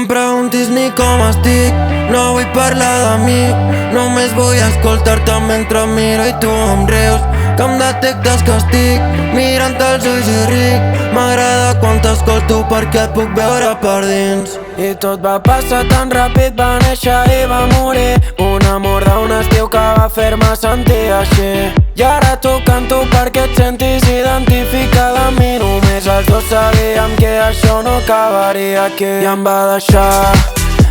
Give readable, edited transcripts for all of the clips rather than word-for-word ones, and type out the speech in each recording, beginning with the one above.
em preguntis ni com estic, no vull parlar de mi. Només vull escoltar-te mentre em miro i tu em rius. Que em detectes que estic mirant els ulls i ric. M'agrada quan t'escolto perquè et puc veure per dins. I tot va passar tan ràpid, va néixer i va morir. Un amor d'un estiu que va fer-me sentir així. I ara t'ho canto perquè et sentis identificada amb mi. Només els dos sabíem que això no acabaria aquí. I em va deixar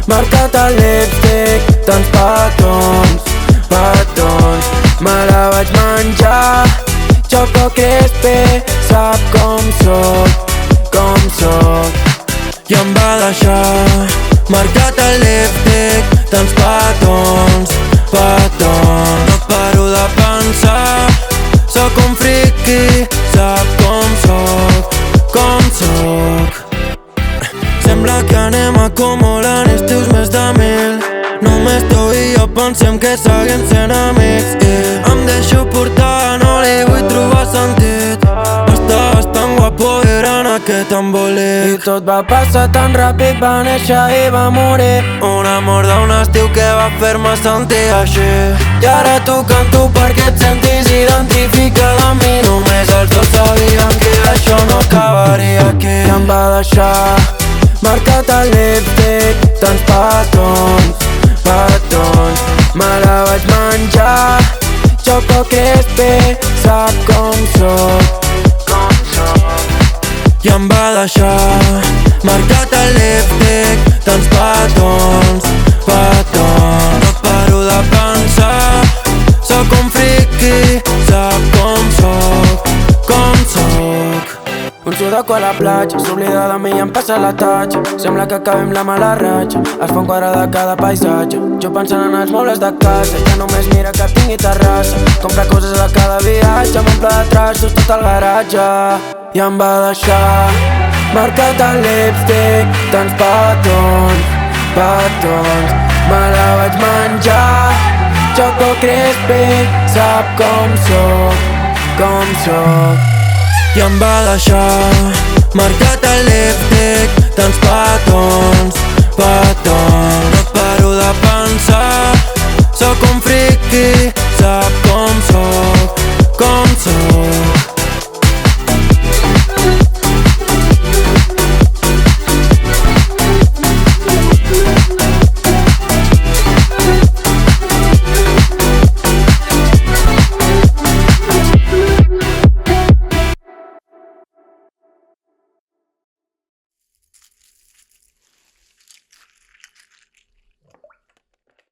marcat el lipstick, tants petons, petons. Me la vaig menjar, Choco Crispy, sap com soc, com soc. I em va deixar marcat el lipstick, tants petons, petons. No paro de pensar, sóc un friki, sap com soc, com soc. Sembla que anem acumulant estius més de 1000. Només tu i jo pensem que seguim sent amics i em deixo portar, no li vull trobar sentit. Estaves tan guapo i gran aquest embolic. I tot va passar tan ràpid, va néixer i va morir. Un amor d'un estiu que va fer-me sentir així. I ara t'ho canto perquè et sentis identificada amb mi. Només els dos sabíem que això no acabaria aquí. I em va deixar marcat el lipstick, tants petons, petons. Me la vaig menjar, Choco Crispy, sap com soc, com soc. I em va deixar marcat el lipstick, tants petons, petons. No paro de pensar, sóc un friki, sap com soc, com soc. Un sudoku a la platja, s'oblida de mi i em passa la tatxa. Sembla que acabem la mala ratxa, es fa un quadre de cada paisatge. Jo pensant en els mobles de casa, ja només mira que tingui terrassa. Compra coses a cada viatge, m'omple de trastos tot el garatge. I em va deixar marcat el lipstick, tants petons, petons. Me la vaig menjar, Choco Crispy, sap com soc, com soc. I em va deixar marcat el lipstick, tants petons, petons.